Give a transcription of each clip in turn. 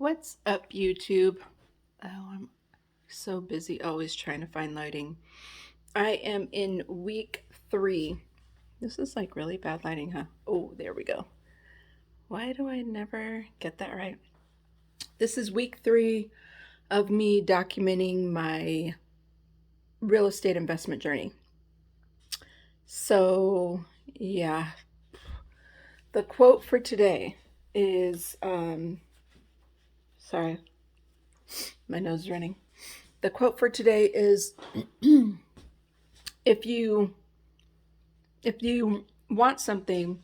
What's up, YouTube? I'm so busy always trying to find lighting. I am in week 3. This is like really bad lighting, huh? Oh, there we go. Why do I never get that right? This is week 3 of me documenting my real estate investment journey. So, yeah, the quote for today is sorry, my nose is running. The quote for today is if you if you want something,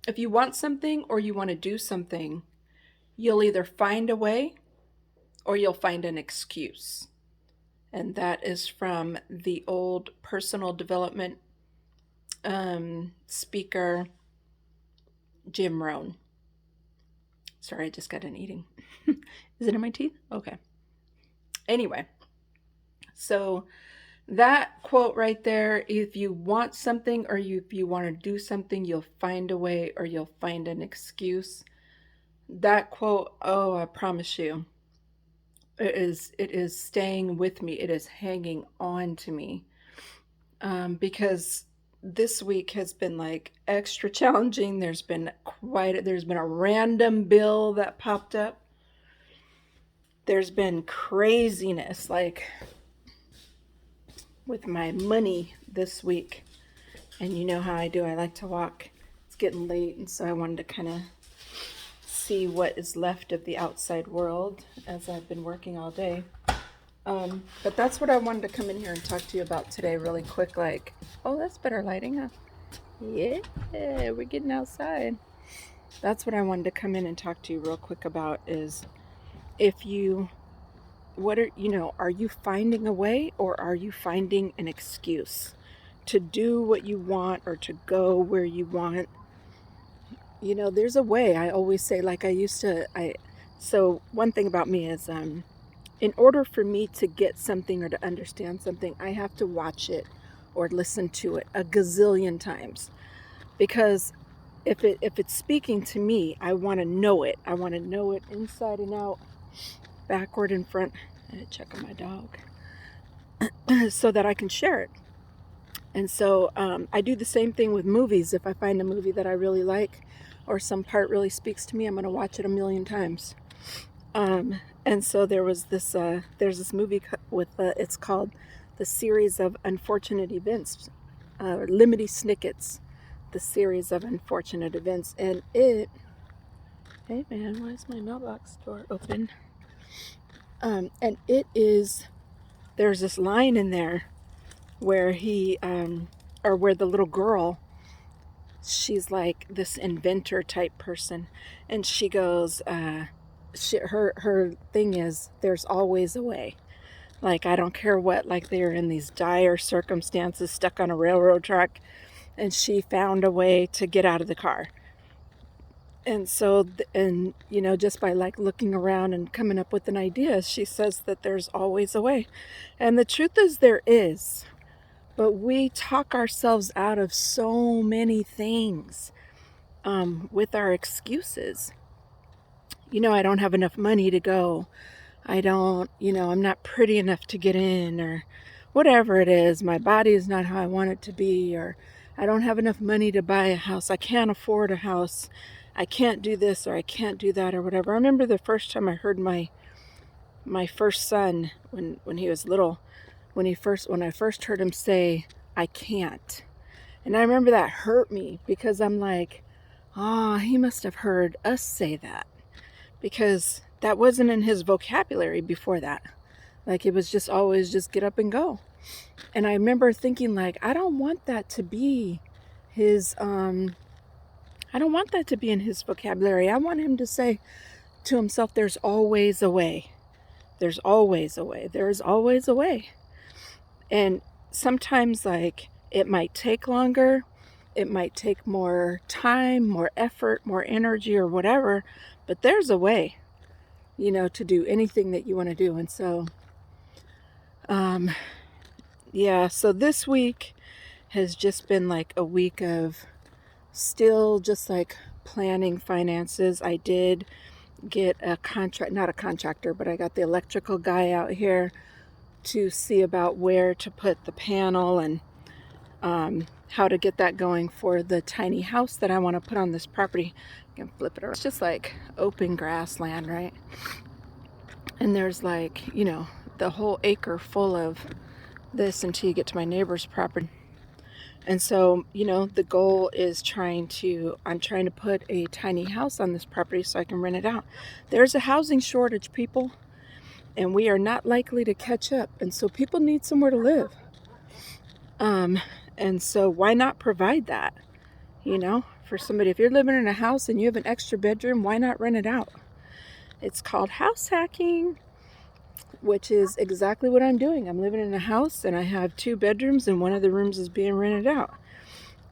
if you want something or you want to do something, you'll either find a way or you'll find an excuse. And that is from the old personal development speaker, Jim Rohn. Sorry, I just got done eating. Is it in my teeth? Okay. Anyway, so that quote right there, if you want something or if you want to do something, you'll find a way or you'll find an excuse. That quote, oh, I promise you, it is staying with me. It is hanging on to me, because this week has been like extra challenging. There's been a random bill that popped up. There's been craziness like with my money this week. And you know how I do. I like to walk. It's getting late, and so I wanted to kind of see what is left of the outside world as I've been working all day. But that's what I wanted to come in here and talk to you about today really quick. Like, oh, that's better lighting, huh? Yeah, we're getting outside. That's what I wanted to come in and talk to you real quick about is if you, are you finding a way or are you finding an excuse to do what you want or to go where you want? There's a way. I always say, like so one thing about me is, in order for me to get something or to understand something, I have to watch it or listen to it a gazillion times. Because if it's speaking to me, I want to know it. I want to know it inside and out, backward and front. I had to check on my dog so that I can share it. And so I do the same thing with movies. If I find a movie that I really like or some part really speaks to me, I'm going to watch it a million times. And so there's this movie with, it's called The Series of Unfortunate Events, Lemony Snicket's The Series of Unfortunate Events. And hey man, why is my mailbox door open? And there's this line in there where where the little girl, she's like this inventor type person, and she goes, her thing is, there's always a way. Like, I don't care what, like they're in these dire circumstances, stuck on a railroad track, and she found a way to get out of the car. And so, just by like looking around and coming up with an idea, she says that there's always a way. And the truth is there is, but we talk ourselves out of so many things, with our excuses. I don't have enough money to go. I don't, I'm not pretty enough to get in, or whatever it is. My body is not how I want it to be, or I don't have enough money to buy a house. I can't afford a house. I can't do this or I can't do that or whatever. I remember the first time I heard my first son when he was little, when I first heard him say, "I can't." And I remember that hurt me because I'm like, he must have heard us say that, because that wasn't in his vocabulary before that. Like, it was just always just get up and go. And I remember thinking, like, I don't want that to be his, I don't want that to be in his vocabulary. I want him to say to himself, there's always a way. There's always a way. There's always a way. And sometimes, like, it might take longer. It might take more time, more effort, more energy, or whatever. But there's a way, to do anything that you want to do. And so, so this week has just been like a week of still just like planning finances. I did get a contract, not a contractor, but I got the electrical guy out here to see about where to put the panel and how to get that going for the tiny house that I want to put on this property. I can flip it around. It's just like open grassland, right? And there's like, the whole acre full of this until you get to my neighbor's property. And so, the goal is I'm trying to put a tiny house on this property so I can rent it out. There's a housing shortage, people, and we are not likely to catch up. And so people need somewhere to live. And so why not provide that, for somebody? If you're living in a house and you have an extra bedroom, why not rent it out? It's called house hacking, which is exactly what I'm doing. I'm living in a house and I have 2 bedrooms and one of the rooms is being rented out.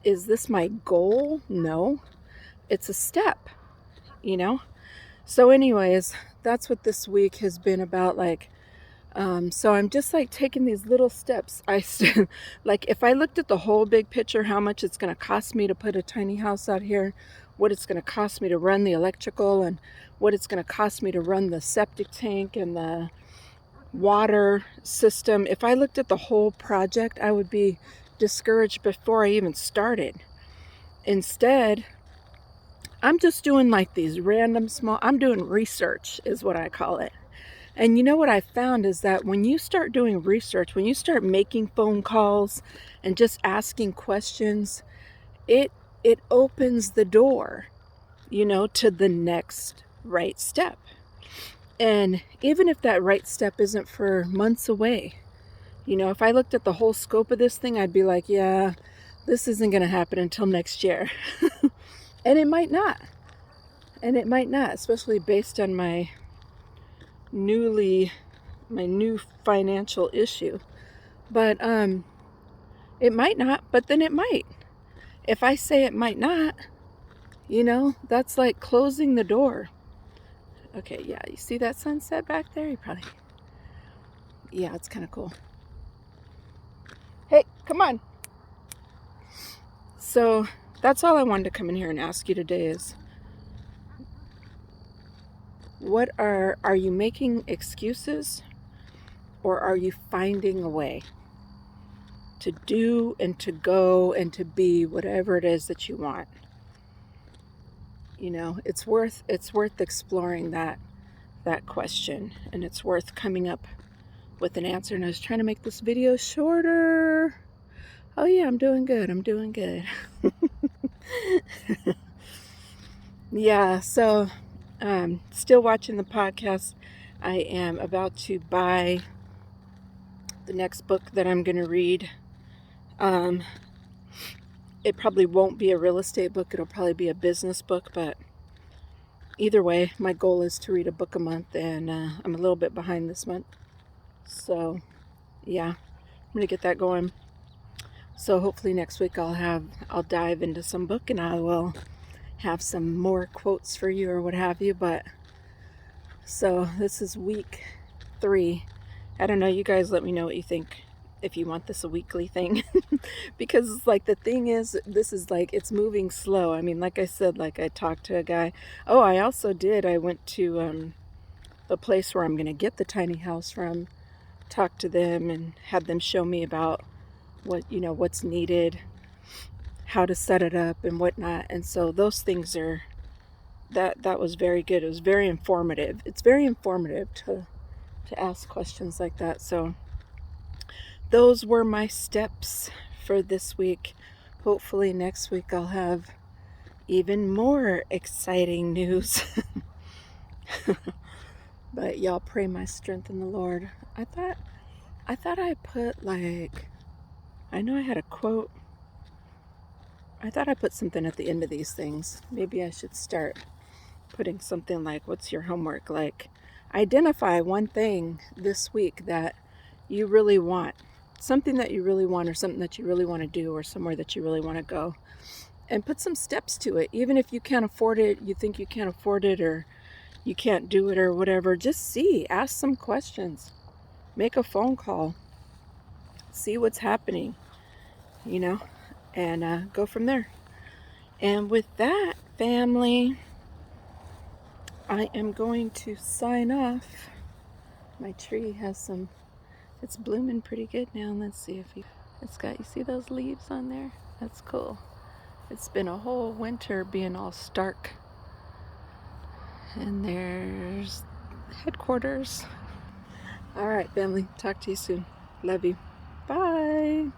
Is this my goal? No. It's a step, So anyways, that's what this week has been about. So I'm just like taking these little steps. Like if I looked at the whole big picture, how much it's going to cost me to put a tiny house out here, what it's going to cost me to run the electrical, and what it's going to cost me to run the septic tank and the water system. If I looked at the whole project, I would be discouraged before I even started. Instead, I'm just doing like these random I'm doing research is what I call it. And you know what I found is that when you start doing research, when you start making phone calls and just asking questions, it opens the door, to the next right step. And even if that right step isn't for months away, if I looked at the whole scope of this thing, I'd be like, yeah, this isn't going to happen until next year. And it might not. Especially based on my new financial issue. But it might not, but then it might. If I say it might not, that's like closing the door. Okay, yeah, you see that sunset back there? Yeah, it's kind of cool. Hey, come on. So that's all I wanted to come in here and ask you today is, what are you making excuses, or are you finding a way to do and to go and to be whatever it is that you want? It's worth exploring that question, and it's worth coming up with an answer. And I was trying to make this video shorter. Oh yeah, I'm doing good. Yeah, so still watching the podcast. I am about to buy the next book that I'm going to read. It probably won't be a real estate book. It'll probably be a business book, but either way, my goal is to read a book a month, and I'm a little bit behind this month. So, yeah, I'm going to get that going. So hopefully next week I'll dive into some book and I will have some more quotes for you or what have you. But so this is week 3. I don't know, you guys let me know what you think, if you want this a weekly thing. Because like the thing is, this is like, it's moving slow. I mean, like I said, like I talked to a guy. Oh, I went to the place where I'm going to get the tiny house from, talked to them and had them show me about what's needed, how to set it up and whatnot. And so those things that was very good. It was very informative. It's very informative to ask questions like that. So those were my steps for this week. Hopefully next week I'll have even more exciting news. But y'all pray my strength in the Lord. I thought I put I know I had a quote. I thought I put something at the end of these things. Maybe I should start putting something like, what's your homework? Like, identify one thing this week that you really want. Something that you really want, or something that you really want to do, or somewhere that you really want to go. And put some steps to it. Even if you can't afford it, you think you can't afford it, or you can't do it, or whatever. Just ask some questions. Make a phone call. See what's happening, and go from there. And with that, family, I am going to sign off. My tree has some, it's blooming pretty good now. Let's see if it's got, you see those leaves on there? That's cool. It's been a whole winter being all stark. And there's headquarters. All right, family, talk to you soon. Love you. Bye.